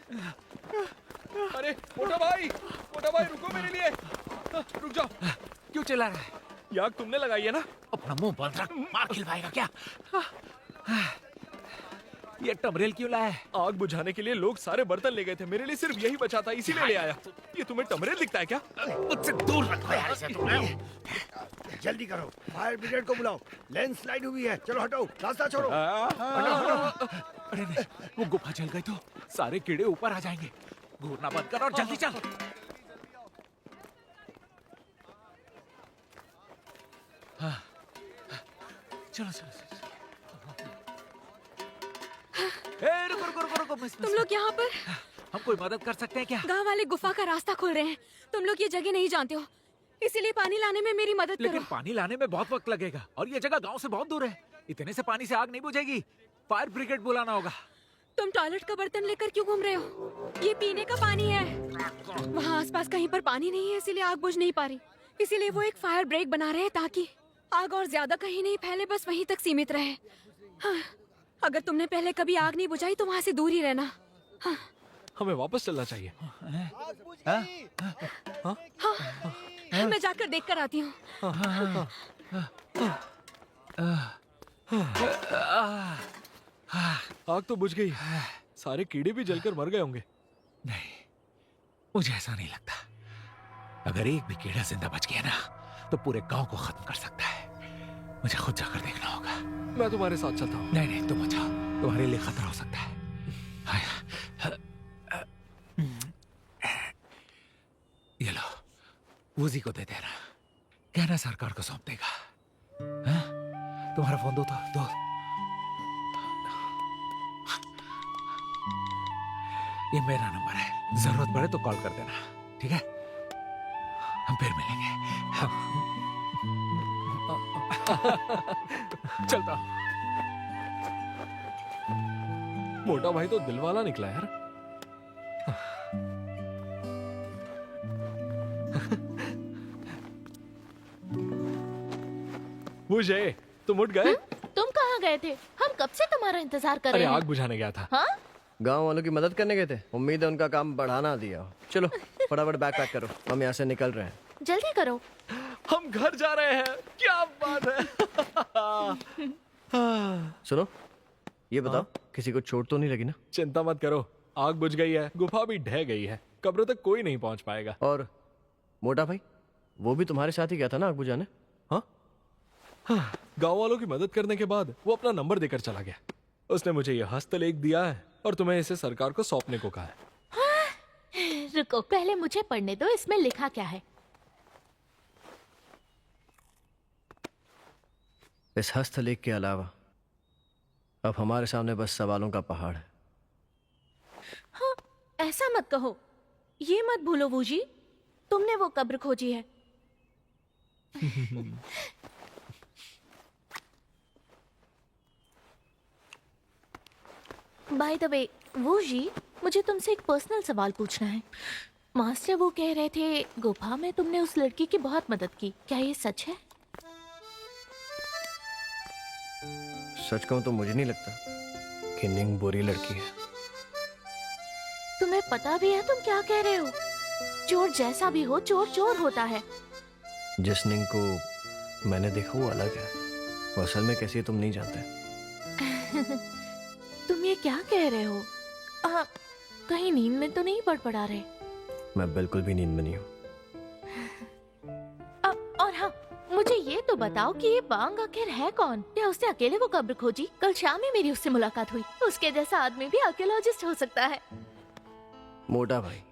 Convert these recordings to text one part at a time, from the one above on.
अरे मोटा भाई रुको मेरे लिए। रुक जाओ। क्यों चिल्ला रहा है? ये आग तुमने लगाई है ना? अपना मुंह बंद रख, मार खिलवाएगा क्या? ये टमरेल क्यों लाया है? आग बुझाने के लिए लोग सारे बर्तन ले गए थे, मेरे लिए सिर्फ यही बचा था, इसीलिए ले आया। ये तुम्हें टमरेल दिखता है क्या? मुझसे दूर रखो यार इसे तुमने। जल्दी करो, फायर ब्रिगेड को बुलाओ। लैंडस्लाइड हुई है, चलो हटो, रास्ता छोड़ो। अरे नहीं, वो गुफा जल गई तो सारे कीड़े ऊपर आ जाएंगे। घूरना बंद कर और जल्दी चल। हाँ, चलो चलो चलो। रुको, तुम लोग यहाँ पर? हम कोई मदद कर सकते हैं क्या? गांव वाले गुफा का रास्ता खोल रहे हैं। तुम लोग ये जगह नहीं जानते हो, इसीलिए पानी लाने में मेरी मदद लेकिन करो। पानी लाने में बहुत वक्त लगेगा और ये जगह गांव से बहुत दूर है। इतने से पानी से आग नहीं बुझेगी, फायर ब्रिगेड बुलाना होगा। तुम टॉयलेट का बर्तन लेकर क्यों घूम रहे हो? ये पीने का पानी है। वहाँ आसपास कहीं पर पानी नहीं है, इसीलिए आग बुझ नहीं पा रही। इसीलिए वो एक फायर ब्रेक बना रहे हैं ताकि आग और ज्यादा कहीं नहीं फैले, बस वहीं तक सीमित रहे। हाँ, अगर तुमने पहले कभी आग नहीं बुझाई तो वहाँ से दूर ही रहना। हाँ, हमें वापस चलना चाहिए। मैं जाकर देख कर आती हूँ। आग तो बुझ गई, सारे कीड़े भी जलकर मर गए होंगे। नहीं, मुझे ऐसा नहीं लगता। अगर एक भी कीड़ा जिंदा बच गया ना तो पूरे गांव को खत्म कर सकता है। मुझे खुद जाकर देखना होगा। मैं तुम्हारे साथ चलता हूँ। नहीं, तुम बचाओ, तुम्हारे लिए खतरा हो सकता है। ये लो, वूजी को दे देना, कहना सरकार को सौंप देगा। हाँ? तुम्हारा फोन दो। ये मेरा नंबर है, जरूरत पड़े तो कॉल कर देना, ठीक है? हम फिर मिलेंगे। चलता हूं। मोटा भाई तो दिल वाला निकला यार। मुझे तुम उठ गए? तुम कहाँ गए थे? हम कब से तुम्हारा इंतजार कर अरे रहे हैं। आग बुझाने गया था। हाँ? गांव वालों की मदद करने गए थे। उम्मीद है उनका काम बढ़ाना दिया हो। चलो फटाफट बैग पैक करो, हम यहाँ से निकल रहे हैं। जल्दी करो। हम घर जा रहे हैं, क्या बात है। सुनो, ये बताओ, किसी को चोट तो नहीं लगी ना? चिंता मत करो, आग बुझ गई है, गुफा भी ढह गई है, कब्रों तक कोई नहीं पहुंच पाएगा। और मोटा भाई, वो भी तुम्हारे साथ ही गया था ना आग बुझाने? हाँ, गांव वालों की मदद करने के बाद वो अपना नंबर देकर चला गया। उसने मुझे यह हस्तलेख दिया है और तुम्हें इसे सरकार को सौंपने को कहा है। हाँ? रुको, पहले मुझे पढ़ने दो, इसमें लिखा क्या है। इस हस्तलेख के अलावा अब हमारे सामने बस सवालों का पहाड़ है। हाँ, ऐसा मत कहो, ये मत भूलो वूजी, तुमने वो कब्र खोजी है। बाय द वे वूजी, मुझे तुमसे एक पर्सनल सवाल पूछना है। मास्टर वो कह रहे थे गुफा में तुमने उस लड़की की बहुत मदद की, क्या ये सच है? सच कहूं तो मुझे नहीं लगता कि निंग बुरी लड़की है। तुम्हें पता भी है तुम क्या कह रहे हो? चोर जैसा भी हो, चोर चोर होता है। जिस निंग को मैंने देखा वो अलग है, वो असल में कैसी है तुम नहीं जानते। तुम ये क्या कह रहे हो? कहीं नींद में तो नहीं बड़बड़ा रहे? मैं बिल्कुल भी नींद में नहीं हूँ। और हाँ, मुझे ये तो बताओ कि ये बांग आखिर है कौन? क्या उसने अकेले वो कब्र खोजी? कल शाम ही मेरी उससे मुलाकात हुई। उसके जैसा आदमी भी आर्कियोलॉजिस्ट हो सकता है। मोटा भाई,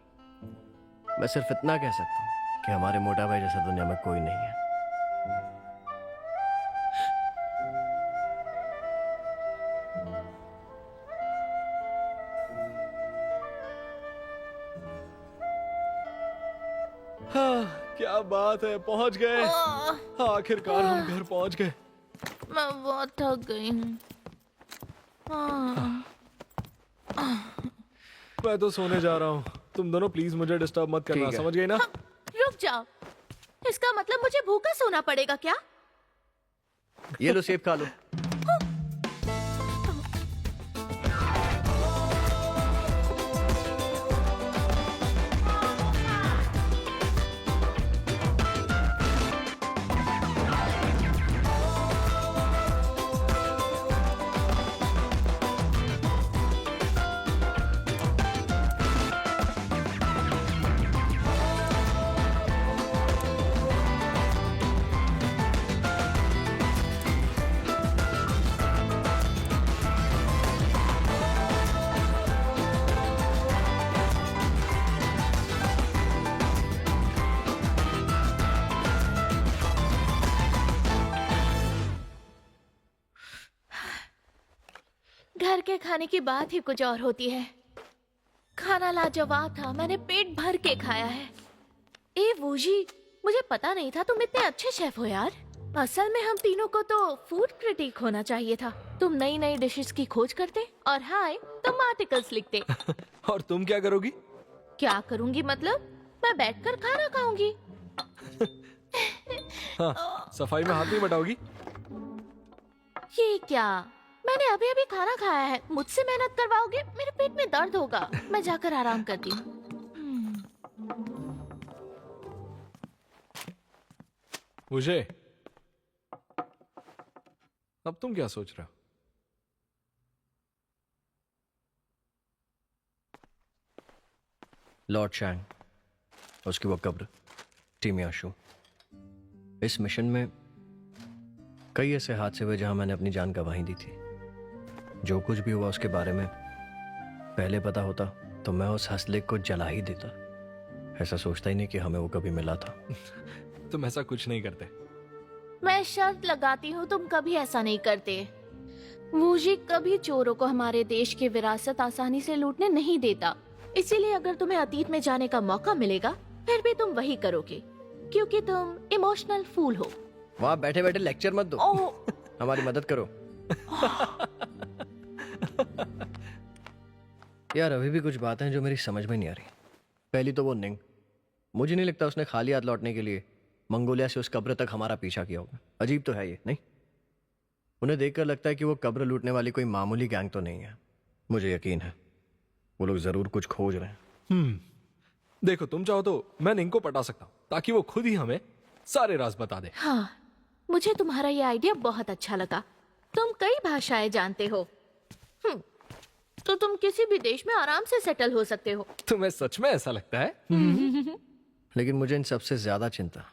मैं सिर्फ इतना कह सकता हूँ कि हमारे मोटा भाई जैसा दुनिया में कोई नहीं है। हाँ, क्या बात है, पहुंच गए। आखिरकार हम घर पहुंच गए। मैं बहुत थक गई हूँ। मैं तो सोने जा रहा हूँ, तुम दोनों प्लीज मुझे डिस्टर्ब मत करना, ठीक है। समझ गई ना? रुक जाओ, इसका मतलब मुझे भूखा सोना पड़ेगा क्या? ये लो सेब खा लो। खाने खाने की बात ही कुछ और होती है। खाना लाजवाब था, मैंने पेट भर के खाया है। ए वूजी, मुझे पता नहीं था तुम इतने अच्छे शेफ हो यार। असल में हम तीनों को तो फूड क्रिटिक होना चाहिए था। तुम नई नई डिशेस की खोज करते और हाय तुम आर्टिकल्स लिखते। और तुम क्या करोगी? क्या करूंगी मतलब? मैं बैठकर खाना खाऊंगी। हाँ, सफाई में हाथ नहीं बटाओगी? ये क्या? मैंने अभी अभी खाना खाया है, मुझसे मेहनत करवाओगे? मेरे पेट में दर्द होगा, मैं जाकर आराम करती हूँ। मुझे अब तुम क्या सोच रहे हो? लॉर्ड शैंग, उसकी वो कब्र, टीम याशु। इस मिशन में कई ऐसे हादसे हुए जहां मैंने अपनी जान गंवाई दी थी। जो कुछ भी हुआ उसके बारे में पहले पता होता तो मैं उस हंसलेख को जला ही देता। ऐसा सोचता ही नहीं कि हमें वो कभी मिला था। तुम ऐसा कुछ नहीं करते। मैं शर्त लगाती हूँ तुम कभी ऐसा नहीं करते। वूजी कभी चोरों को हमारे देश की विरासत आसानी से लूटने नहीं देता। इसीलिए अगर तुम्हें अतीत में जाने का मौका मिलेगा फिर भी तुम वही करोगे, क्योंकि तुम इमोशनल फूल हो। वहां बैठे बैठे लेक्चर मत दो, ओह, हमारी मदद करो। यार अभी भी कुछ बातें हैं जो मेरी समझ में नहीं आ रही। पहली तो वो निंग, मुझे नहीं लगता उसने खाली हाथ लौटने के लिए मंगोलिया से उस कब्र तक हमारा पीछा किया होगा। अजीब तो है ये, नहीं? उन्हें देखकर लगता है कि वो कब्र लूटने वाली कोई मामूली गैंग तो नहीं है। मुझे यकीन है वो लोग जरूर कुछ खोज रहे हैं। देखो, तुम चाहो तो मैं निंग को पटा सकता हूँ ताकि वो खुद ही हमें सारे राज बता दे। हाँ, मुझे तुम्हारा ये आइडिया बहुत अच्छा लगा। तुम कई भाषाएं जानते हो। तो तुम किसी भी देश में आराम से सेटल हो सकते हो। तुम्हें सच में ऐसा लगता है? लेकिन मुझे इन सबसे ज्यादा चिंता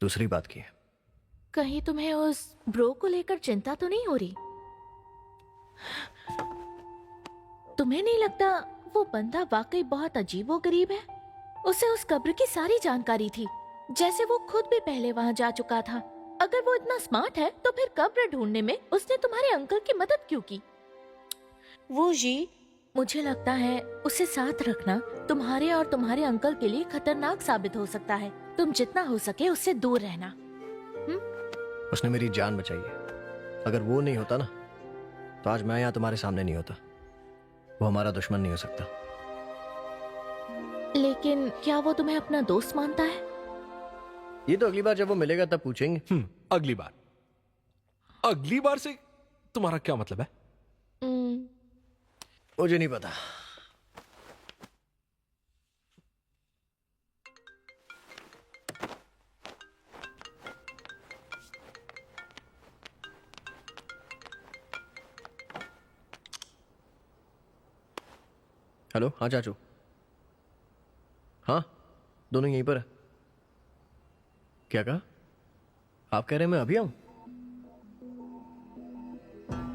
दूसरी बात की है। कहीं तुम्हें उस ब्रो को लेकर चिंता तो नहीं हो रही? तुम्हें नहीं लगता वो बंदा वाकई बहुत अजीबोगरीब है? उसे उस कब्र की सारी जानकारी थी, जैसे वो खुद भी पहले वहां जा चुका था। अगर वो इतना स्मार्ट है तो फिर कब्र ढूंढने में उसने तुम्हारे अंकल की मदद क्यों की? वो जी, मुझे लगता है उसे साथ रखना तुम्हारे और तुम्हारे अंकल के लिए खतरनाक साबित हो सकता है। तुम जितना हो सके उससे दूर रहना। उसने मेरी जान बचाई है। अगर वो नहीं होता ना तो आज मैं यहाँ तुम्हारे सामने नहीं होता। वो हमारा दुश्मन नहीं हो सकता। लेकिन क्या वो तुम्हें अपना दोस्त मानता है? ये तो अगली बार जब वो मिलेगा तब पूछेंगे। अगली बार? अगली बार से तुम्हारा क्या मतलब है? मुझे नहीं पता। हेलो, हाँ चाचू। हाँ, दोनों यहीं पर है। क्या कहा? आप कह रहे हैं मैं अभी आऊं?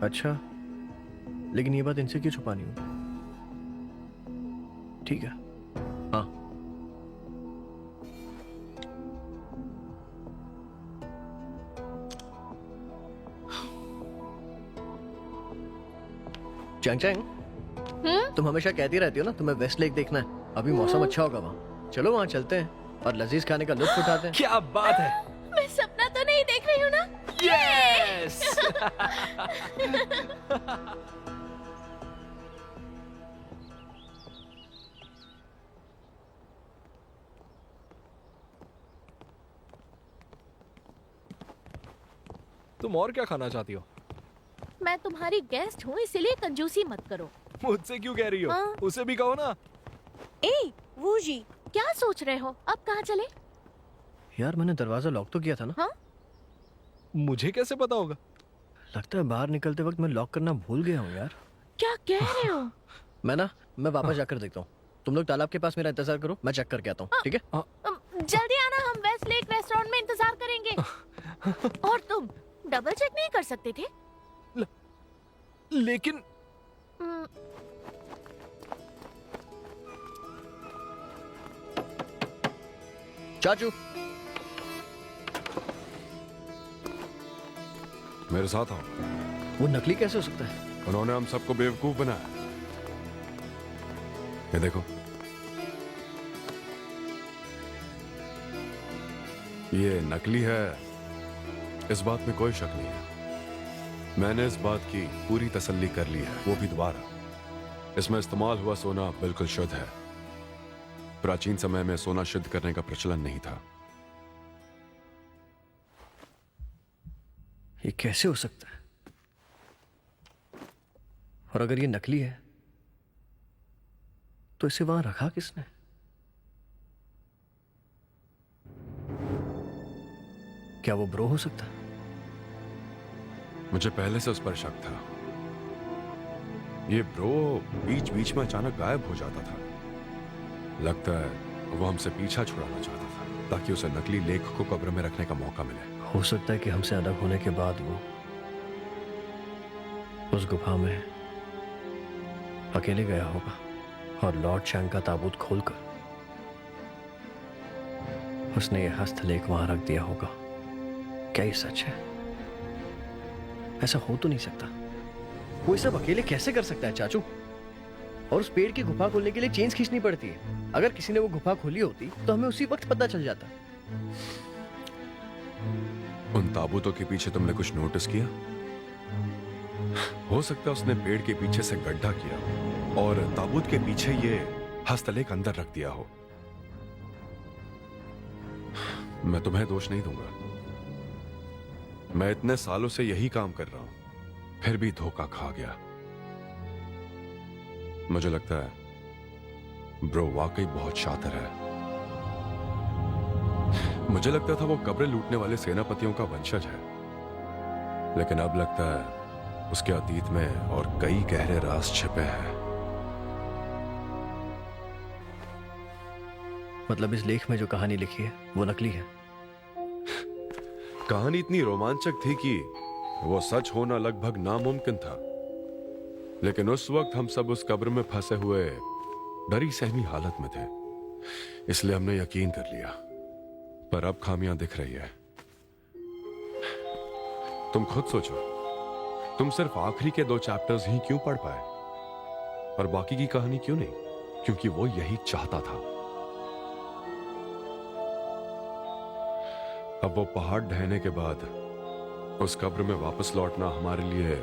अच्छा, लेकिन ये बात इनसे क्यों छुपानी हो? ठीक है, हाँ। चैंग चैंग, तुम हमेशा कहती रहती हो ना तुम्हें वेस्ट लेक देखना है। अभी मौसम अच्छा होगा वहाँ, चलो वहाँ चलते हैं और लजीज खाने का लुत्फ उठाते हैं। क्या बात है! मैं सपना तो नहीं देख रही हूँ ना? यस! तुम और क्या खाना चाहती हो? मैं तुम्हारी गेस्ट हूँ, इसीलिए कंजूसी मत करो। मुझसे क्यों कह रही हो? हाँ। उसे भी कहो ना। ए वो जी, क्या सोच रहे हो? अब कहाँ चले? यार मैंने दरवाजा लॉक तो किया था ना। हाँ? मुझे कैसे पता होगा? लगता है बाहर निकलते वक्त मैं लॉक करना भूल गया हूँ यार। क्या कह रहे हो? मैं वापस जाकर देखता हूँ। तुम लोग तालाब के पास मेरा इंतजार करो, मैं चेक करके आता हूँ, ठीक है? जल्दी आना, हम वेस्ट लेक रेस्टोरेंट में इंतजार करेंगे। और तुम डबल चेक नहीं कर सकते थे? लेकिन चाचू, मेरे साथ आओ। वो नकली कैसे हो सकता है? उन्होंने हम सबको बेवकूफ बनाया। ये देखो, ये नकली है, इस बात में कोई शक नहीं है। मैंने इस बात की पूरी तसल्ली कर ली है, वो भी दोबारा। इसमें इस्तेमाल हुआ सोना बिल्कुल शुद्ध है। प्राचीन समय में सोना शुद्ध करने का प्रचलन नहीं था। ये कैसे हो सकता है? और अगर ये नकली है तो इसे वहां रखा किसने? क्या वो ब्रो हो सकता है? मुझे पहले से उस पर शक था। ये ब्रो बीच बीच में अचानक गायब हो जाता था। लगता है वो हमसे पीछा छुड़ाना चाहता था ताकि उसे नकली लेख को कब्र में रखने का मौका मिले। हो सकता है कि हमसे अलग होने के बाद वो उस गुफा में अकेले गया होगा और लॉर्ड चैंग का ताबूत खोलकर उसने ये हस्तलेख वहां रख दिया होगा। क्या ये सच है? ऐसा हो तो नहीं सकता। वो ये सब अकेले कैसे कर सकता है चाचू? और उस पेड़ की गुफा खोलने के लिए चेन्स खींचनी पड़ती है। अगर किसी ने वो गुफा खोली होती तो हमें उसी वक्त पता चल जाता। उन ताबूतों के पीछे तुमने कुछ नोटिस किया? हो सकता है उसने पेड़ के पीछे से गड्ढा किया और ताबूत के पीछे ये हस्तलेख अंदर रख दिया हो। मैं तुम्हें दोष नहीं दूंगा। मैं इतने सालों से यही काम कर रहा हूं, फिर भी धोखा खा गया। मुझे लगता है ब्रो वाकई बहुत शातिर है। मुझे लगता था वो कब्रें लूटने वाले सेनापतियों का वंशज है, लेकिन अब लगता है उसके अतीत में और कई गहरे राज छिपे हैं। मतलब इस लेख में जो कहानी लिखी है वो नकली है? कहानी इतनी रोमांचक थी कि वो सच होना लगभग नामुमकिन था। लेकिन उस वक्त हम सब उस कब्र में फंसे हुए डरी सहमी हालत में थे, इसलिए हमने यकीन कर लिया। पर अब खामियां दिख रही है। तुम खुद सोचो, तुम सिर्फ आखिरी के 2 चैप्टर्स ही क्यों पढ़ पाए और बाकी की कहानी क्यों नहीं? क्योंकि वो यही चाहता था। अब वो पहाड़ ढहने के बाद उस कब्र में वापस लौटना हमारे लिए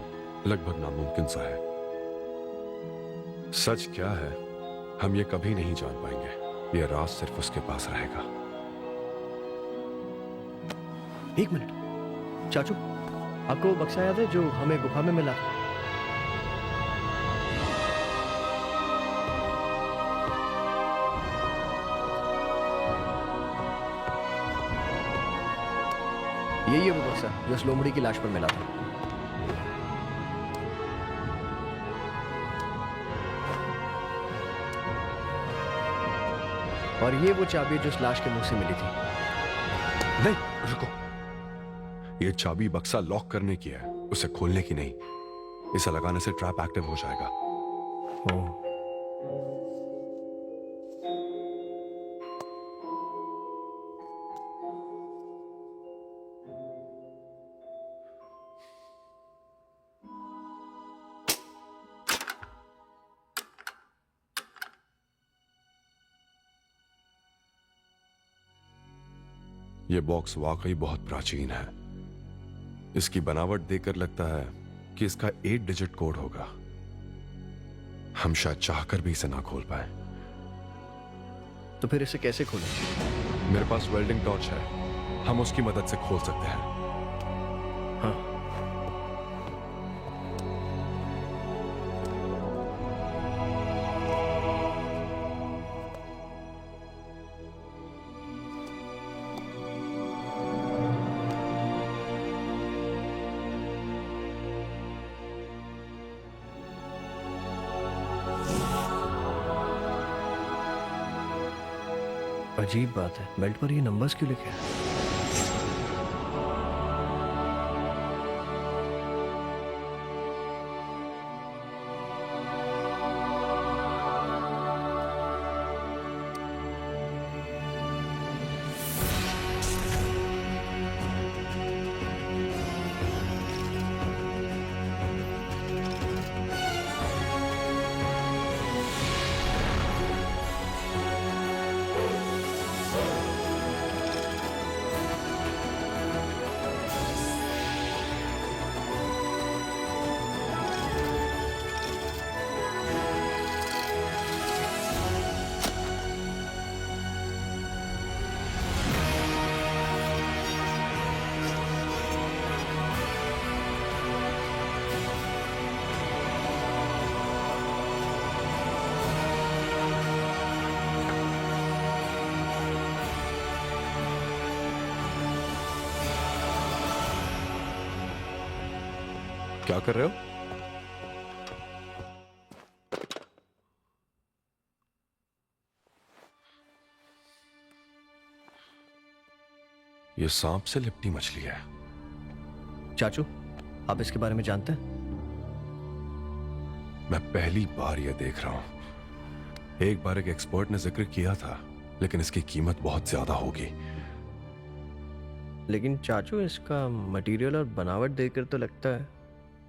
लगभग नामुमकिन सा है। सच क्या है हम ये कभी नहीं जान पाएंगे। ये राज सिर्फ उसके पास रहेगा। एक मिनट चाचू, आपको वो बक्सा याद है जो हमें गुफा में मिला था? यही है वो बक्सा जो स्लोमड़ी की लाश पर मिला था। और ये वो चाबी जो उस लाश के मुंह से मिली थी। नहीं, रुको। ये चाबी बक्सा लॉक करने की है, उसे खोलने की नहीं। इसे लगाने से ट्रैप एक्टिव हो जाएगा। ओह, यह बॉक्स वाकई बहुत प्राचीन है। इसकी बनावट देखकर लगता है कि इसका 8 डिजिट कोड होगा। हम शायद चाहकर भी इसे ना खोल पाए। तो फिर इसे कैसे खोलें? मेरे पास वेल्डिंग टॉर्च है, हम उसकी मदद से खोल सकते हैं। हाँ, अजीब बात है, बेल्ट पर ये नंबर्स क्यों लिखे हैं? क्या कर रहे हो? ये सांप से लिपटी मछली है। चाचू, आप इसके बारे में जानते हैं? मैं पहली बार यह देख रहा हूं। एक बार एक एक्सपर्ट ने जिक्र किया था, लेकिन इसकी कीमत बहुत ज्यादा होगी। लेकिन चाचू, इसका मटेरियल और बनावट देखकर तो लगता है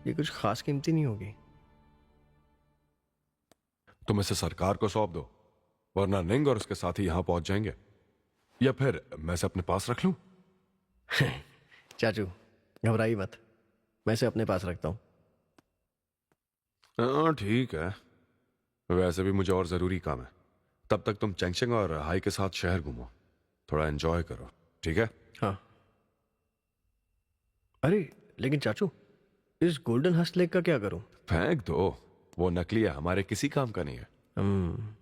ये कुछ खास कीमती नहीं होगी। तुम इसे सरकार को सौंप दो, वरना निंग और उसके साथी यहां पहुंच जाएंगे। या फिर मैं इसे अपने पास रख लूं? चाचू, घबराइए मत, मैं इसे अपने पास रखता हूँ। हाँ ठीक है, वैसे भी मुझे और जरूरी काम है। तब तक तुम चैंगशेंग और हाई के साथ शहर घूमो, थोड़ा एंजॉय करो, ठीक है? हाँ। अरे लेकिन चाचू, इस गोल्डन हस्ट लेक का क्या करूं? फेंक दो, वो नकली है, हमारे किसी काम का नहीं है।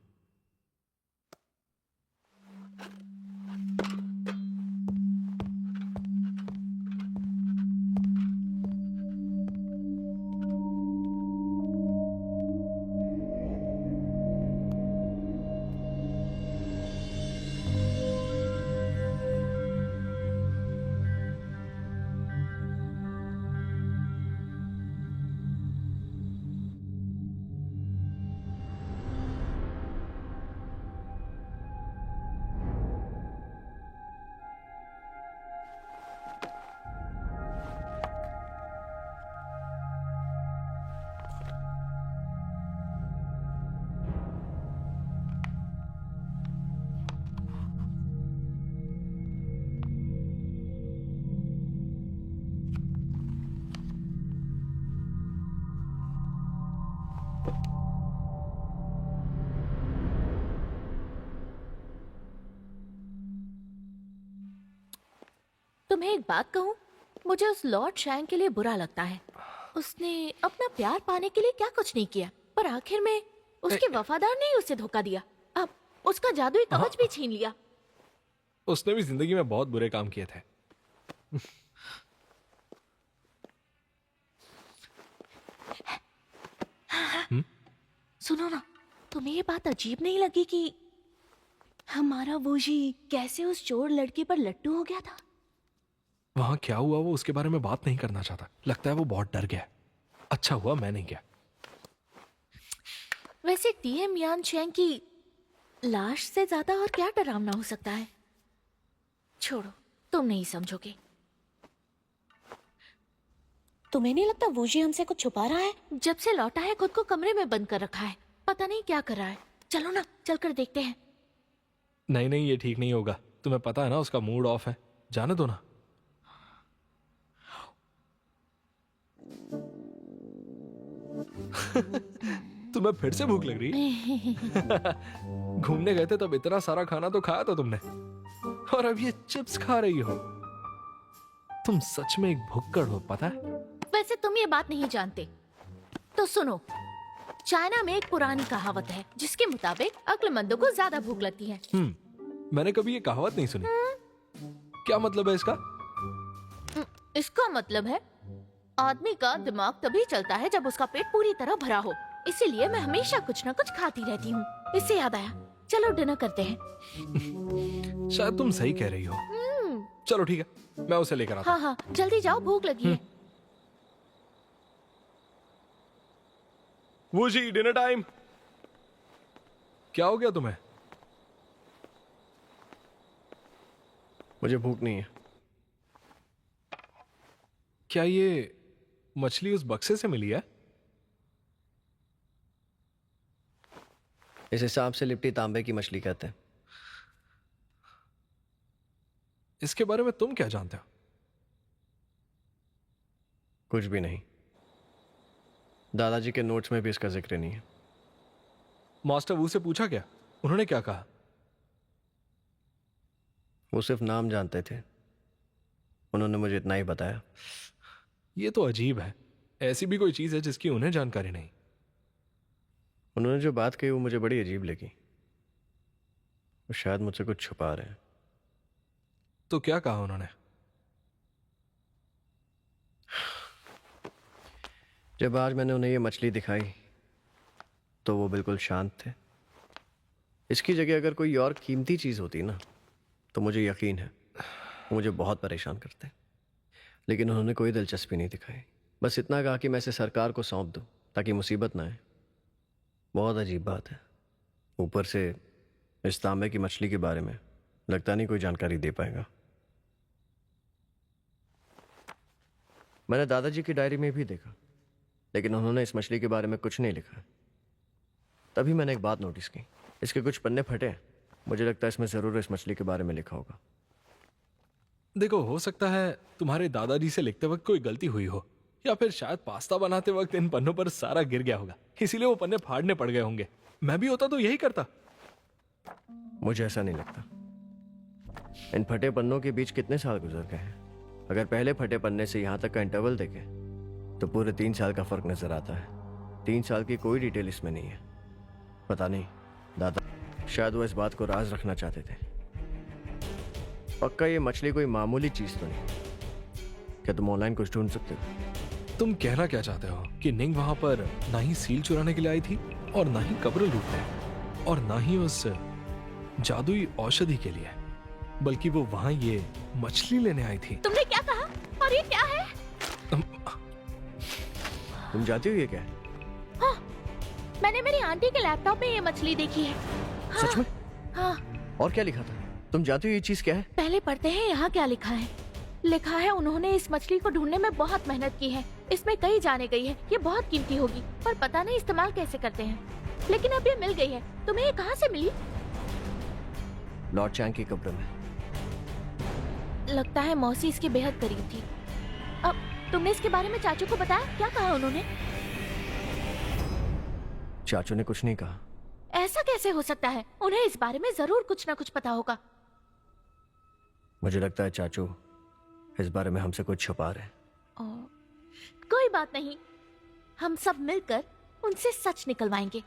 तुम्हें एक बात कहूँ, मुझे उस लॉर्ड शैंग के लिए बुरा लगता है। उसने अपना प्यार पाने के लिए क्या कुछ नहीं किया, पर आखिर में उसके वफादार ने ही उसे धोखा दिया। अब उसका जादुई कवच भी छीन लिया। उसने भी जिंदगी में बहुत बुरे काम किए थे। सुनो ना, तुम्हें ये बात अजीब नहीं लगी कि हमारा वूजी कैसे उस चोर लड़की पर लट्टू हो गया था? वहां क्या हुआ वो उसके बारे में बात नहीं करना चाहता। लगता है वो बहुत डर गया। अच्छा हुआ मैं नहीं गया। वैसे टीएम यान चैंग की लाश से ज्यादा और क्या डरावना हो सकता है? छोड़ो, तुम नहीं समझोगे। तुम्हें नहीं लगता वूजी हमसे कुछ छुपा रहा है? जब से लौटा है खुद को कमरे में बंद कर रखा है, पता नहीं क्या कर रहा है। चलो ना, चलकर देखते हैं। नहीं नहीं, ये ठीक नहीं होगा। तुम्हें पता है ना उसका मूड ऑफ है, जाने दो ना। तुम्हें फिर से भूख लग रही है? घूमने गए थे तब इतना सारा खाना तो खाया था तुमने, और अब ये चिप्स खा रही हो। तुम सच में एक भुक्कड़ हो, पता है? वैसे तुम ये बात नहीं जानते तो सुनो। चाइना में एक पुरानी कहावत है जिसके मुताबिक अक्लमंदों को ज्यादा भूख लगती है। मैंने कभी ये कहावत नहीं सुनी। क्या मतलब है इसका? इसका मतलब है आदमी का दिमाग तभी चलता है जब उसका पेट पूरी तरह भरा हो। इसीलिए मैं हमेशा कुछ ना कुछ खाती रहती हूँ। इससे याद आया, चलो डिनर करते हैं। शायद तुम सही कह रही हो। चलो ठीक है, मैं उसे लेकर आता हूँ। हाँ हाँ, जल्दी जाओ, भूख लगी है। वो जी, डिनर टाइम। क्या हो गया तुम्हें? मुझे भूख नहीं है। क्या ये मछली उस बक्से से मिली है? इसे सांप से लिपटी तांबे की मछली कहते हैं। इसके बारे में तुम क्या जानते हो? कुछ भी नहीं। दादाजी के नोट्स में भी इसका जिक्र नहीं है। मास्टर वू से पूछा क्या? उन्होंने क्या कहा? वो सिर्फ नाम जानते थे, उन्होंने मुझे इतना ही बताया। ये तो अजीब है। ऐसी भी कोई चीज है जिसकी उन्हें जानकारी नहीं? उन्होंने जो बात कही वो मुझे बड़ी अजीब लगी। वो शायद मुझसे कुछ छुपा रहे हैं। तो क्या कहा उन्होंने? जब आज मैंने उन्हें ये मछली दिखाई तो वो बिल्कुल शांत थे। इसकी जगह अगर कोई और कीमती चीज़ होती ना तो मुझे यकीन है वो मुझे बहुत परेशान करते। लेकिन उन्होंने कोई दिलचस्पी नहीं दिखाई, बस इतना कहा कि मैं इसे सरकार को सौंप दूं ताकि मुसीबत ना आए। बहुत अजीब बात है। ऊपर से इस तांबे की मछली के बारे में लगता नहीं कोई जानकारी दे पाएगा। मैंने दादाजी की डायरी में भी देखा, लेकिन उन्होंने इस मछली के बारे में कुछ नहीं लिखा। तभी मैंने एक बात नोटिस की, इसके कुछ पन्ने फटे हैं। मुझे लगता है इसमें जरूर इस मछली के बारे में लिखा होगा। देखो, हो सकता है तुम्हारे दादाजी से लिखते वक्त कोई गलती हुई हो, या फिर शायद पास्ता बनाते वक्त इन पन्नों पर सारा गिर गया होगा, इसीलिए वो पन्ने फाड़ने पड़ गए होंगे। मैं भी होता तो यही करता। मुझे ऐसा नहीं लगता। इन फटे पन्नों के बीच कितने साल गुजर गए हैं। अगर पहले फटे पन्ने से यहां तक का इंटरवल देखें तो पूरे 3 साल का फर्क नजर आता है। 3 साल की कोई डिटेल इसमें नहीं है। पता नहीं दादा, शायद वो इस बात को राज रखना चाहते थे। पक्का ये मछली कोई मामूली चीज तो नहीं। क्या तुम ऑनलाइन कुछ ढूंढ सकते हो? तुम कहना क्या चाहते हो कि निंग वहां पर ना ही सील चुराने के लिए आई थी और ना ही कब्र लूटने और ना ही उस जादुई औषधि के लिए, बल्कि वो वहां ये मछली लेने आई थी। तुमने क्या कहा? और ये क्या है? तुम जानती हो ये क्या है? हाँ, मैंने मेरी आंटी के लैपटॉप में ये मछली देखी है। हाँ, सच में? हाँ। और क्या लिखा था? तुम जानती हो ये चीज क्या है? पहले पढ़ते हैं यहाँ क्या लिखा है। लिखा है उन्होंने इस मछली को ढूंढने में बहुत मेहनत की है। इसमें कई जाने गई है। ये बहुत कीमती होगी, पर पता नहीं इस्तेमाल कैसे करते हैं। लेकिन अब ये मिल गई है। तुम्हें ये कहाँ से मिली? लॉर्ड चैंग की कब्र में। लगता है मौसी इसके बेहद करीब थी। अब तुमने इसके बारे में चाचू को बताया? क्या कहा उन्होंने? चाचू ने कुछ नहीं कहा। ऐसा कैसे हो सकता है? उन्हें इस बारे में जरूर कुछ ना कुछ पता होगा। मुझे लगता है चाचू इस बारे में हमसे कुछ छुपा रहे हैं। कोई बात नहीं, हम सब मिलकर उनसे सच निकलवाएंगे।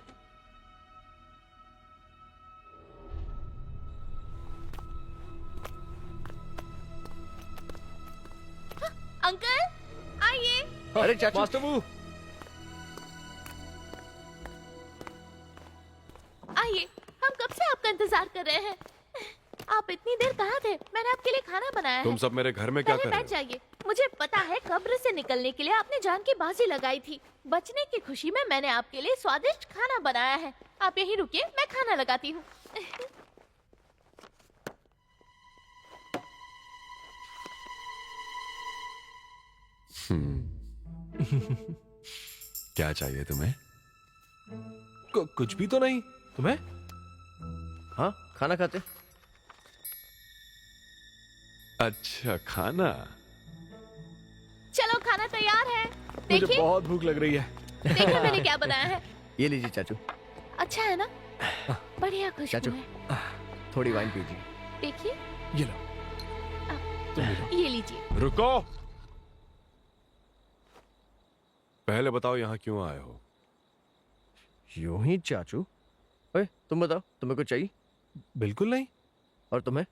हाँ, अंकल आइए। अरे चाचू! मास्टर बू! आइए, हम कब से आपका इंतजार कर रहे हैं। आप इतनी देर कहाँ थे? मैंने आपके लिए खाना बनाया तुम है। सब मेरे घर में क्या पहले कर रहे बैठ हो? जाइए। मुझे पता है कब्र से निकलने के लिए आपने जान की बाजी लगाई थी। बचने की खुशी में मैंने आपके लिए स्वादिष्ट खाना बनाया है। आप यहीं रुकिए, मैं खाना लगाती हूँ। क्या चाहिए तुम्हें? कुछ भी तो नहीं। तुम्हें? हाँ, खाना खाते। अच्छा, खाना। चलो खाना तैयार है। मुझे देखिए बहुत भूख लग रही है। देखिए मैंने क्या बनाया है। ये लीजिए चाचू। अच्छा है ना? बढ़िया खुशबू चाचू। है। थोड़ी वाइन पीजिए। देखिए ये लो, तुम भी लो। ये लीजिए। रुको, पहले बताओ यहाँ क्यों आए हो? यूं ही चाचू। ओए, तुम बताओ, तुम्हें कुछ चाहिए? बिल्कुल नहीं। और तुम्हें?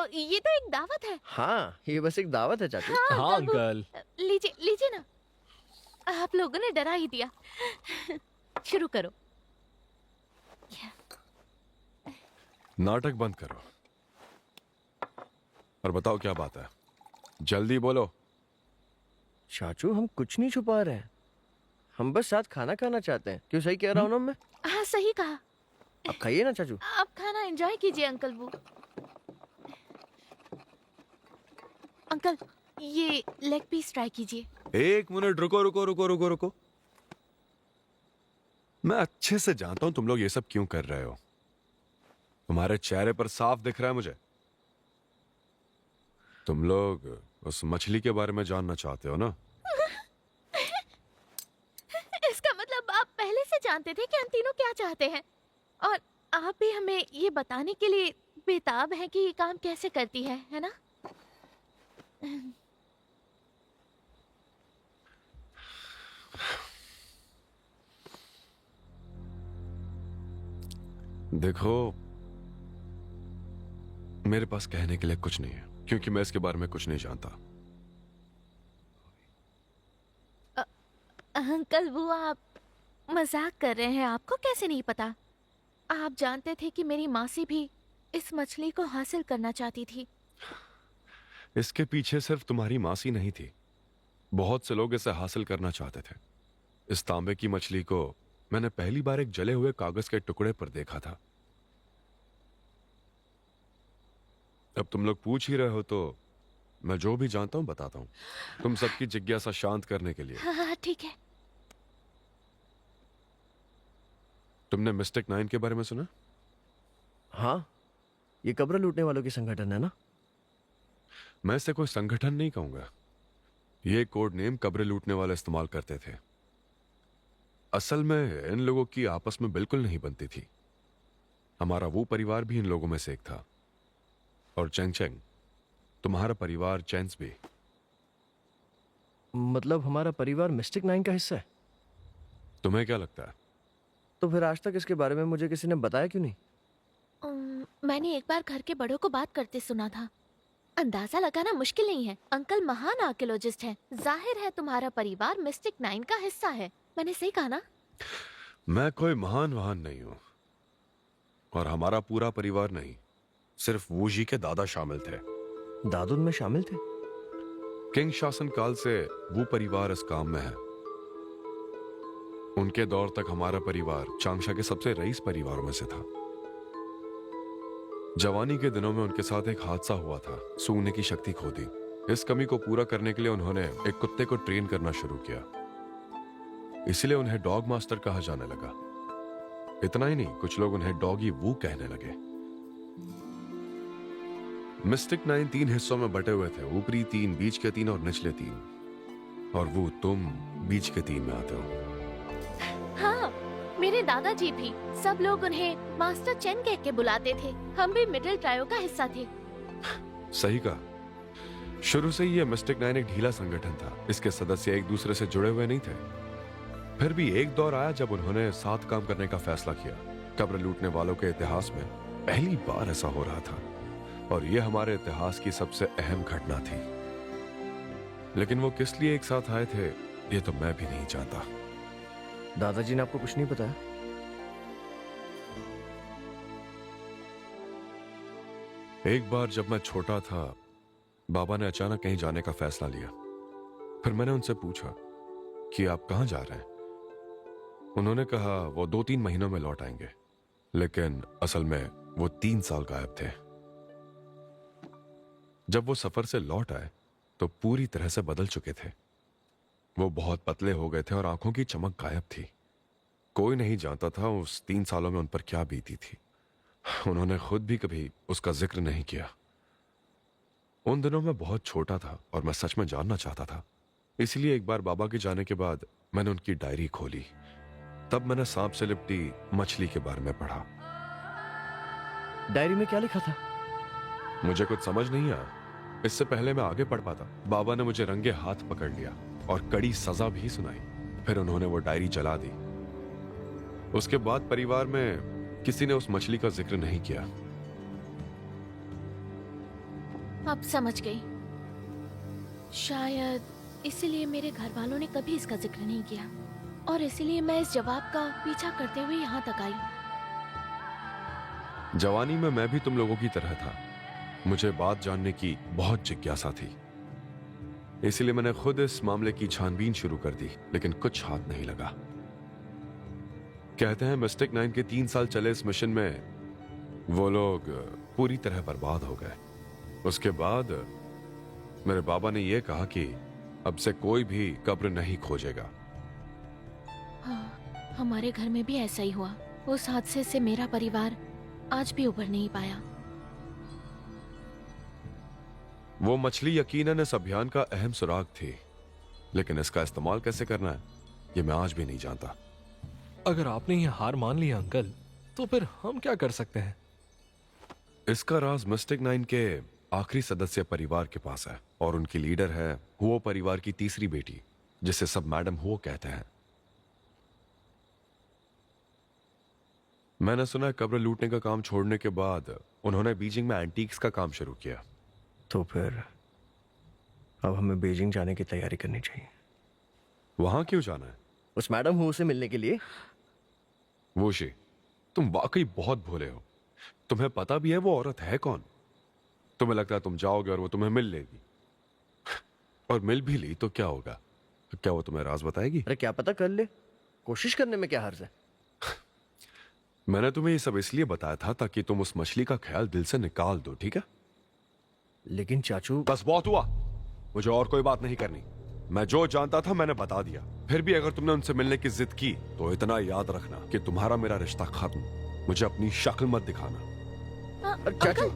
ये तो एक दावत है। हाँ, ये बस एक दावत है चाचू। हाँ अंकल। लीजिए लीजिए ना। आप लोगों ने डरा ही दिया। शुरू करो। नाटक बंद करो और बताओ क्या बात है। जल्दी बोलो। चाचू, हम कुछ नहीं छुपा रहे हैं। हम बस साथ खाना खाना चाहते हैं। क्यों, सही कह रहा हूँ ना मैं? हाँ सही कहा। अब खाइए ना चाचू। आप खाना एंजॉय कीजिए अंकल बू। अंकल ये लेग पीस ट्राई कीजिए। एक मिनट, रुको रुको रुको रुको रुको। मैं अच्छे से जानता हूं तुम लोग ये सब क्यों कर रहे हो। तुम्हारे चेहरे पर साफ दिख रहा है मुझे। तुम लोग उस मछली के बारे में जानना चाहते हो ना? इसका मतलब आप पहले से जानते थे कि हम तीनों क्या चाहते हैं, और आप भी हमें ये बताने के लिए बेताब हैं कि ये काम कैसे करती है ना? देखो, मेरे पास कहने के लिए कुछ नहीं है क्योंकि मैं इसके बारे में कुछ नहीं जानता। अंकल वो आप मजाक कर रहे हैं, आपको कैसे नहीं पता? आप जानते थे कि मेरी मासी भी इस मछली को हासिल करना चाहती थी। इसके पीछे सिर्फ तुम्हारी मासी नहीं थी, बहुत से लोग इसे हासिल करना चाहते थे। इस तांबे की मछली को मैंने पहली बार एक जले हुए कागज के टुकड़े पर देखा था। अब तुम लोग पूछ ही रहे हो तो मैं जो भी जानता हूं बताता हूं, तुम सबकी जिज्ञासा शांत करने के लिए। हाँ ठीक है। तुमने मिस्टिक 9 के बारे में सुना? हाँ, ये कब्र लूटने वालों की संगठन है ना? मैं इसे कोई संगठन नहीं कहूंगा, ये कोड नेम कब्र लूटने वाले इस्तेमाल करते थे। असल में इन लोगों की आपस में बिल्कुल नहीं बनती थी। हमारा वो परिवार भी इन लोगों में से एक था, और चेंग चेंग तुम्हारा परिवार चैंस भी। मतलब हमारा परिवार मिस्टिक 9 का हिस्सा है? तुम्हें क्या लगता है? तो फिर आज तक इसके बारे में मुझे किसी ने बताया क्यों नहीं? मैंने एक बार घर के बड़ों को बात करते सुना था। अंदाजा लगाना मुश्किल नहीं है, अंकल महान आर्कियोलॉजिस्ट हैं। जाहिर है तुम्हारा परिवार मिस्टिक 9 का हिस्सा है। मैंने सही कहा ना? मैं कोई महान वहान नहीं हूं, और हमारा पूरा परिवार नहीं, सिर्फ वूजी के दादा शामिल थे। दादू उनमें शामिल थे? किंग शासन काल से वो परिवार इस काम में है। उनके दौर तक हमारा परिवार चांगशा के सबसे रईस परिवारों में से था। जवानी के दिनों में उनके साथ एक हादसा हुआ था, सूंघने की शक्ति खो दी। इस कमी को पूरा करने के लिए उन्होंने एक कुत्ते को ट्रेन करना शुरू किया, इसलिए उन्हें डॉग मास्टर कहा जाने लगा। इतना ही नहीं, कुछ लोग उन्हें डॉगी वू कहने लगे। मिस्टिक 9 3 हिस्सों में बटे हुए थे, ऊपरी 3, बीच के 3 और निचले 3। और वो तुम बीच के 3 में आते हो। हाँ, मेरे दादाजी भी। सब लोग उन्हें मास्टर चेन कह के बुलाते थे। हम भी मिडिल ट्रायो का हिस्सा थे। सही कहा। शुरू से ही ये मिस्टिक 9 एक ढीला संगठन था। इसके सदस्य एक दूसरे से जुड़े हुए नहीं थे। फिर भी एक दौर आया जब उन्होंने साथ काम करने का फैसला किया। कब्र लूटने वालों के इतिहास में पहली बार ऐसा हो रहा था, और यह हमारे इतिहास की सबसे अहम घटना थी। लेकिन वो किस लिए एक साथ आए थे, ये तो मैं भी नहीं जानता। दादाजी ने आपको कुछ नहीं बताया? एक बार जब मैं छोटा था, बाबा ने अचानक कहीं जाने का फैसला लिया। फिर मैंने उनसे पूछा कि आप कहां जा रहे हैं। उन्होंने कहा वो 2-3 महीनों में लौट आएंगे, लेकिन असल में वो 3 साल गायब थे। जब वो सफर से लौट आए तो पूरी तरह से बदल चुके थे। वो बहुत पतले हो गए थे और आंखों की चमक गायब थी। कोई नहीं जानता था उस 3 सालों में उन पर क्या बीती थी। उन्होंने खुद भी कभी उसका जिक्र नहीं किया। उन दिनों मैं बहुत छोटा था और मैं सच में जानना चाहता था। इसलिए एक बार बाबा के जाने के बाद मैंने उनकी डायरी खोली। तब मैंने सांप से लिपटी मछली के बारे में पढ़ा। डायरी में क्या लिखा था? मुझे कुछ समझ नहीं आया। इससे पहले मैं आगे पढ़ पाता, बाबा ने मुझे रंगे हाथ पकड़ लिया और कड़ी सजा भी सुनाई। फिर उन्होंने वो डायरी जला दी। उसके बाद परिवार में किसी ने उस मछली का जिक्र नहीं किया। अब समझ गई। शायद इसीलिए मेरे घर वालों ने कभी इसका जिक्र नहीं किया, और इसीलिए मैं इस जवाब का पीछा करते हुए यहाँ तक आई। जवानी में मैं भी तुम लोगों की तरह था। मुझे बात जानने की बहुत जिज्ञासा थी, इसलिए मैंने खुद इस मामले की छानबीन शुरू कर दी, लेकिन कुछ हाथ नहीं लगा। कहते हैं मिस्टिक 9 के 3 साल चले इस मिशन में वो लोग पूरी तरह बर्बाद हो गए। उसके बाद मेरे बाबा ने यह कहा कि अब से कोई भी कब्र नहीं खोजेगा। हाँ, हमारे घर में भी ऐसा ही हुआ। उस हादसे से मेरा परिवार आज भी उभर नहीं पाया। वो मछली यकीनन इस अभियान का अहम सुराग थी, लेकिन इसका इस्तेमाल कैसे करना है ये मैं आज भी नहीं जानता। अगर आपने ये हार मान लिया अंकल, तो फिर हम क्या कर सकते हैं? इसका राज मिस्टिक 9 के आखिरी सदस्य परिवार के पास है, और उनकी लीडर है हुओ परिवार की तीसरी बेटी, जिसे सब मैडम हुओ कहते हैं। मैंने सुना है कब्र लूटने का काम छोड़ने के बाद उन्होंने बीजिंग में एंटीक्स का काम शुरू किया। तो फिर अब हमें बीजिंग जाने की तैयारी करनी चाहिए। वहां क्यों जाना है? उस मैडम हु से मिलने के लिए। वोशी, तुम वाकई बहुत भोले हो। तुम्हें पता भी है वो औरत है कौन। तुम्हें लगता है तुम जाओगे और वो तुम्हें मिल लेगी, और मिल भी ली तो क्या होगा? क्या वो तुम्हें राज बताएगी? अरे क्या पता, कर ले, कोशिश करने में क्या हर्ज है। मैंने तुम्हें ये सब इसलिए बताया था ताकि तुम उस मछली का ख्याल दिल से निकाल दो, ठीक है? लेकिन चाचू, बस बहुत हुआ, मुझे और कोई बात नहीं करनी। मैं जो जानता था मैंने बता दिया। फिर भी अगर तुमने उनसे मिलने की जिद की तो इतना याद रखना कि तुम्हारा मेरा रिश्ता खत्म। मुझे अपनी शक्ल मत दिखाना। अरे चाचू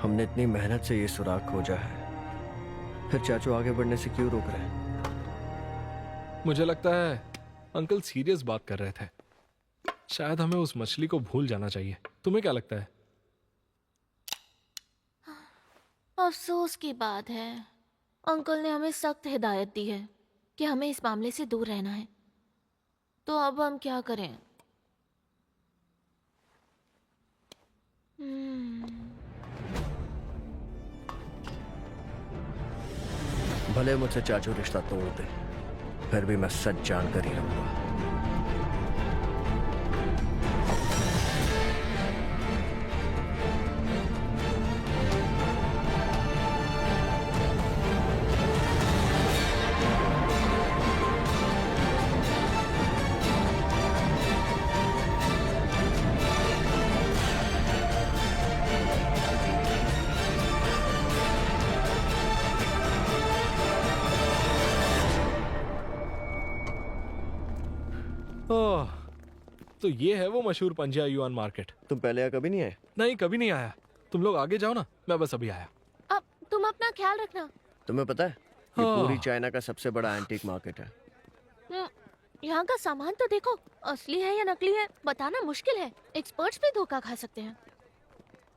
हमने इतनी मेहनत से ये सुराग खोजा है, फिर चाचू आगे बढ़ने से क्यों रोक रहे हैं? मुझे लगता है अंकल सीरियस बात कर रहे थे। शायद हमें उस मछली को भूल जाना चाहिए। तुम्हें क्या लगता है? अफसोस की बात है, अंकल ने हमें सख्त हिदायत दी है कि हमें इस मामले से दूर रहना है। तो अब हम क्या करें? भले मुझसे चाचू रिश्ता तोड़ दे, फिर भी मैं सच जान कर ही रहूंगा। ओह, तो ये है वो मशहूर पंजिया युआन मार्केट। तुम पहले यहाँ कभी नहीं आए? नहीं, कभी नहीं आया। तुम लोग आगे जाओ ना, मैं बस अभी आया। अब तुम अपना ख्याल रखना। तुम्हें पता है ये हाँ। पूरी चाइना का सबसे बड़ा एंटीक मार्केट है। यहाँ का सामान तो देखो, असली है या नकली है बताना मुश्किल है। एक्सपर्ट्स भी धोखा खा सकते हैं।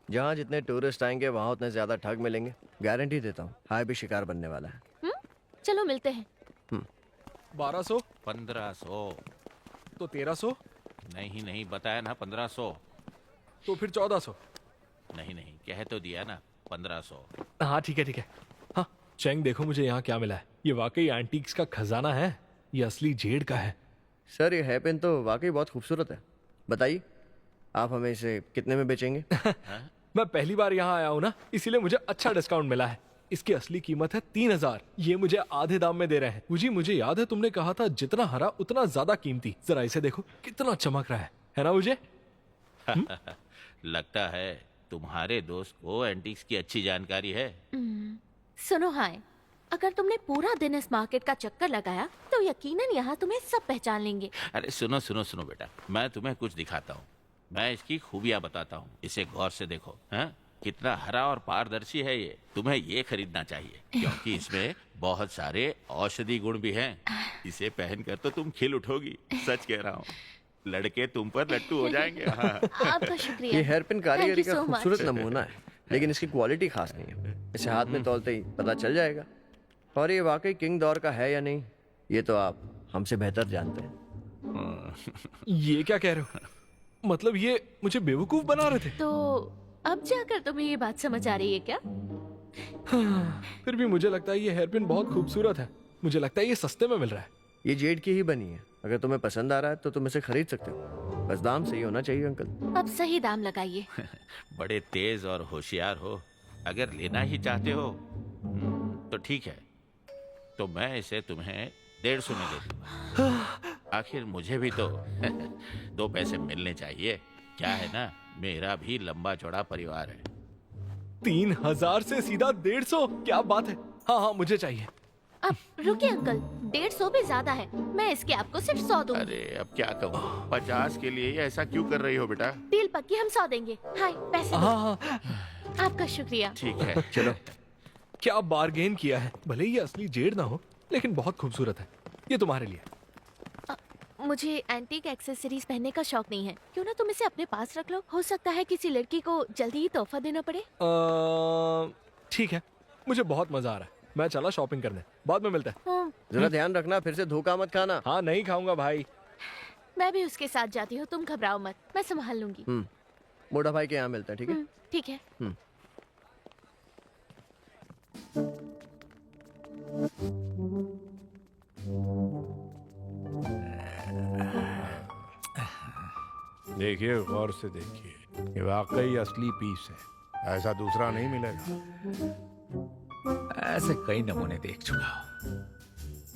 जहाँ जितने टूरिस्ट आएंगे वहाँ उतने ज्यादा ठग मिलेंगे, गारंटी देता हूँ। हाय भी शिकार बनने वाला है। चलो मिलते हैं। 1200 1500 तो 1300 नहीं नहीं बताया ना 1500। तो फिर 1400। नहीं नहीं कह तो दिया ना 1500। हाँ ठीक है ठीक है। हाँ चेंग, देखो मुझे यहाँ क्या मिला है। ये वाकई एंटीक्स का खजाना है। ये असली जेड का है। सर ये हेयर पिन तो वाकई बहुत खूबसूरत है। बताइए आप हमें इसे कितने में बेचेंगे? मैं पहली बार यहाँ आया हूँ ना, इसीलिए मुझे अच्छा डिस्काउंट मिला है। इसकी असली कीमत है 3000। ये मुझे आधे दाम में दे रहे हैं। मुझे याद है तुमने कहा था जितना हरा उतना ज्यादा कीमती। जरा इसे देखो कितना चमक रहा है ना मुझे? लगता है तुम्हारे दोस्त को एंटीक्स की अच्छी जानकारी है। सुनो हाय, अगर तुमने पूरा दिन इस मार्केट का चक्कर लगाया तो यकीनन यहाँ तुम्हें सब पहचान लेंगे। अरे सुनो सुनो सुनो बेटा, मैं तुम्हें कुछ दिखाता हूँ। मैं इसकी खूबियाँ बताता हूँ। इसे गौर से देखो। हाँ कितना हरा और पारदर्शी है ये। तुम्हें ये खरीदना चाहिए क्योंकि इसमें बहुत सारे औषधि गुण भी हैं। इसे पहनकर तो तुम खिल उठोगी। सच कह रहा हूँ, लड़के तुम पर लट्टू हो जाएंगे। हाँ। आपका शुक्रिया। ये हेयर पिन कारीगरी Thank you का so much. खूबसूरत नमूना है, लेकिन इसकी क्वालिटी खास नहीं है। इसे हाथ में तौलते ही पता चल जाएगा। और ये वाकई किंग दौर का है या नहीं, ये तो आप हमसे बेहतर जानते हैं। ये क्या कह रहे हो? मतलब ये मुझे बेवकूफ बना रहे थे? तो अब जाकर तुम्हें ये बात समझ आ रही है क्या? फिर भी मुझे लगता है ये हेयर पिन बहुत खूबसूरत है। मुझे लगता है ये सस्ते में मिल रहा है। ये जेड की ही बनी है। अगर तुम्हें पसंद आ रहा है तो तुम इसे खरीद सकते हो। बस दाम सही होना चाहिए अंकल। अब सही दाम लगाइए। बड़े तेज और होशियार हो। अगर लेना ही चाहते हो तो ठीक है, तो मैं इसे तुम्हें 150 में दे दूंगा। आखिर मुझे भी तो 2 पैसे मिलने चाहिए। क्या है ना, मेरा भी लंबा चौड़ा परिवार है। 3000 से सीधा 150? क्या बात है। हाँ हाँ मुझे चाहिए। अब रुकिए अंकल, 150 भी ज्यादा है। मैं इसके आपको सिर्फ 100 दूंगी। अरे अब क्या कहूँ, 50 के लिए ऐसा क्यों कर रही हो बेटा? डील पक्की, हम 100 देंगे। हाय पैसे दो। हाँ हाँ आपका शुक्रिया। ठीक है चलो। क्या बार्गेन किया है। भले ये असली जेड ना हो लेकिन बहुत खूबसूरत है। ये तुम्हारे लिए। मुझे एंटीक एक्सेसरीज पहनने का शौक नहीं है। क्यों ना तुम इसे अपने पास रख लो, हो सकता है किसी लड़की को जल्दी ही तोहफा देना पड़े। ठीक है, मुझे बहुत मजा आ रहा है। मैं चला शॉपिंग करने, बाद में मिलते हैं। जरा ध्यान रखना, फिर से धोखा मत खाना। हाँ नहीं खाऊंगा भाई। मैं भी उसके साथ जाती हूँ, तुम घबराओ मत, मैं संभाल लूंगी। मोटा भाई के यहाँ मिलता है, ठीक है? ठीक है। देखिए, गौर से देखिए, ये वाकई असली पीस है, ऐसा दूसरा नहीं मिलेगा। ऐसे कई नमूने देख चुका हूं।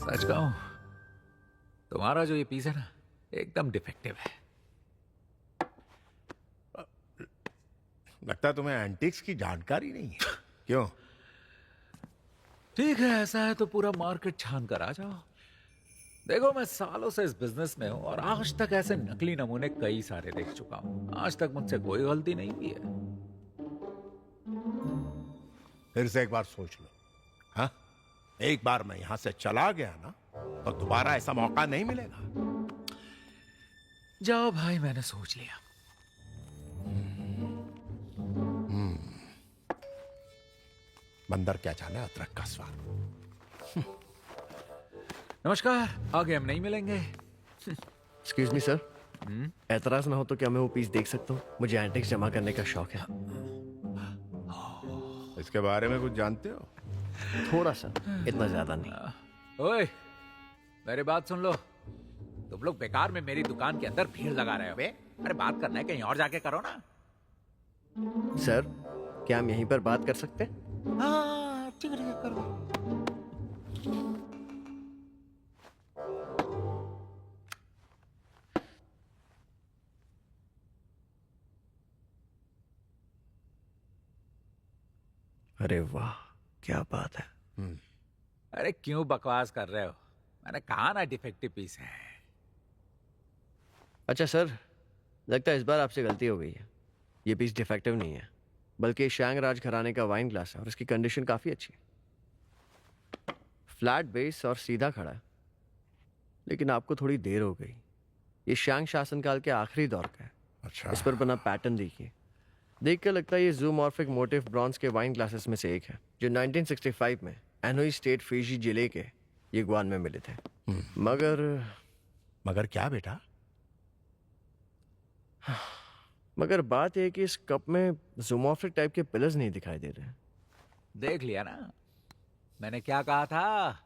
सच कहूं, तुम्हारा जो ये पीस है ना, एकदम डिफेक्टिव है। लगता है तुम्हें एंटिक्स की जानकारी नहीं है। क्यों? ठीक है, ऐसा है तो पूरा मार्केट छान कर आ जाओ। देखो, मैं सालों से इस बिजनेस में हूं और आज तक ऐसे नकली नमूने कई सारे देख चुका हूं। आज तक मुझसे कोई गलती नहीं हुई है। फिर से एक बार सोच लो। हाँ, एक बार मैं यहां से चला गया ना, तो दोबारा ऐसा मौका नहीं मिलेगा। जाओ भाई, मैंने सोच लिया। बंदर क्या जाने अदरक का स्वाद। नमस्कार, आगे हम नहीं मिलेंगे। एक्सक्यूज मी सर, एतराज ना हो तो क्या मैं वो पीस देख सकता हूँ? मुझे एंटिक्स जमा करने का शौक है। इसके बारे में कुछ जानते हो? थोड़ा सा, इतना ज्यादा नहीं। ओए, मेरी बात सुन लो। तुम लोग बेकार में मेरी दुकान के अंदर भीड़ लगा रहे हो बे। अरे बात करना है कहीं और जाके करो ना। सर, क्या हम यहीं पर बात कर सकते हैं? हाँ, ठीक है, करो। अरे वाह, क्या बात है। अरे क्यों बकवास कर रहे हो? मैंने कहा ना डिफेक्टिव पीस है। अच्छा सर, लगता है इस बार आपसे गलती हो गई है। ये पीस डिफेक्टिव नहीं है, बल्कि शैंग राज घराने का वाइन ग्लास है और इसकी कंडीशन काफ़ी अच्छी है। फ्लैट बेस और सीधा खड़ा है, लेकिन आपको थोड़ी देर हो गई। ये शैंग शासनकाल के आखिरी दौर का है। अच्छा, इस पर बना पैटर्न देखिए। देख कर लगता है ये जूमॉर्फिक मोटिफ ब्रॉन्ज के वाइन ग्लासेस में से एक है, जो 1965 में एनोई स्टेट फिजी जिले के यगवान में मिले थे। मगर क्या बेटा? मगर बात यह है कि इस कप में जूमॉर्फिक टाइप के पिलर्स नहीं दिखाई दे रहे। देख लिया ना, मैंने क्या कहा था।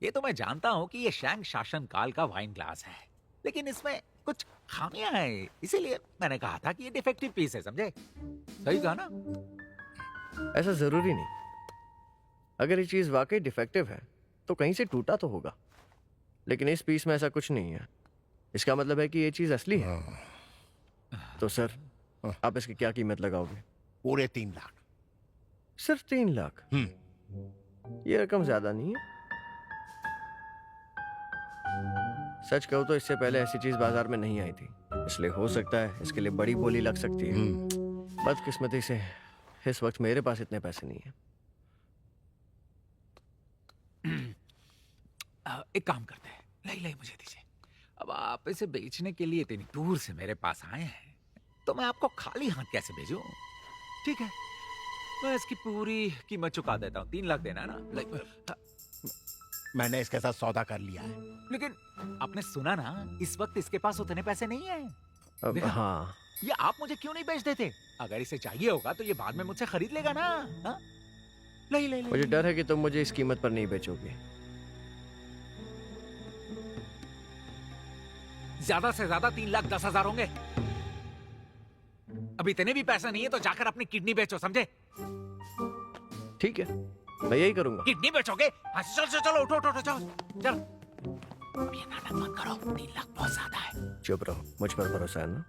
ये तो मैं जानता हूं कि ये शैंग शासन काल का वाइन ग्लास है, लेकिन इसमें कुछ खामियां हैं, इसीलिए मैंने कहा था कि ये डिफेक्टिव पीस है, समझे? सही कहा ना? ऐसा जरूरी नहीं। अगर ये चीज वाकई डिफेक्टिव है तो कहीं से टूटा तो होगा, लेकिन इस पीस में ऐसा कुछ नहीं है। इसका मतलब है कि ये चीज असली है। तो सर, आप इसकी क्या कीमत लगाओगे? पूरे 3 लाख। सिर्फ 3 लाख? ये रकम ज्यादा नहीं है। सच कहूं तो इससे पहले ऐसी चीज बाजार में नहीं आई थी, इसलिए हो सकता है इसके लिए बड़ी बोली लग सकती है। बदकिस्मती से इस वक्त मेरे पास इतने पैसे नहीं है। एक काम करते हैं, नहीं मुझे दीजिए। अब आप इसे बेचने के लिए इतनी दूर से मेरे पास आए हैं, तो मैं आपको खाली हाथ कैसे भेजूं? ठीक है, मैं इसकी पूरी कीमत चुका देता हूँ। 3 लाख देना है ना? मैंने इसके साथ सौदा कर लिया है। लेकिन आपने सुना ना, इस वक्त इसके पास उतने पैसे नहीं है। देखा? हाँ, ये आप मुझे क्यों नहीं बेच देते? अगर इसे चाहिए होगा तो ये बाद में मुझसे खरीद लेगा ना। हाँ? ले। मुझे डर है कि तुम मुझे इस कीमत पर नहीं बेचोगे। ज्यादा से ज्यादा 3,10,000 होंगे। अब इतने भी पैसा नहीं है तो जाकर अपनी किडनी बेचो, समझे? ठीक है, मैं यही करूंगा। किडनी बेचोगे? हाँ, चलो उठो, चलो। अब ये नाटक मत करो, 3 लाख बहुत ज्यादा है। चुप रहो, मुझ पर भरोसा है ना?